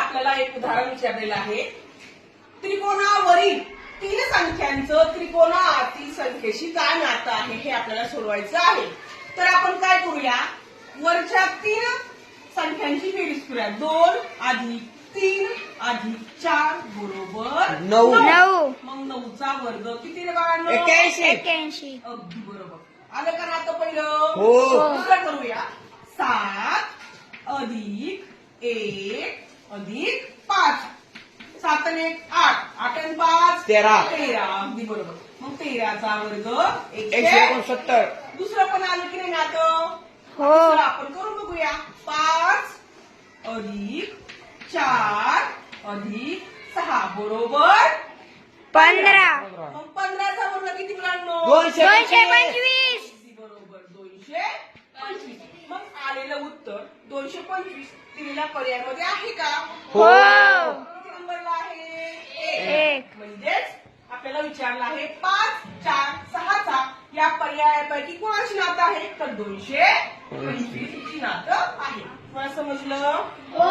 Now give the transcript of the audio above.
आपल्याला एक उदाहरण विचारलेलं आहे. त्रिकोणावरील 3 संख्यांचं त्रिकोणातील संख्येशी काय नातं आहे हे आपल्याला सोडवायचं आहे. तर आपण काय करूया, वरच्या 3 संख्यांची बेरीज करूया. 2 अधिक 3 अधिक 4 बरोबर 9. मग 9चा वर्ग किती रे बाळांनो? 81. अगदी बरोबर. आलं का नातं पहिलं? हो. दुसरं करूया. 7 अधिक 1 अधिक 5. 7 आणि 1 8. 8 आणि 5 13. अगदी बरोबर. मग 13चा वर्ग 169. दुसरं पण आलं की नाही नातं? हो. दुसरं आपण करून बघूया. 5 अधिक 4 अधिक 6 बरोबर 15. मग 15चा वर्ग किती मुलांनो? 225. अगदी बरोबर 225. मग आलेलं उत्तर 225 दिलेल्या पर्यायामध्ये आहे का? हो. किती नंबरला आहे? 1. म्हणजेच आपल्याला विचारलं आहे 5 4 6चा या पर्यायापैकी कोणाशी नातं आहे? तर 225 ची नातं आहे. मला समजलं? हो.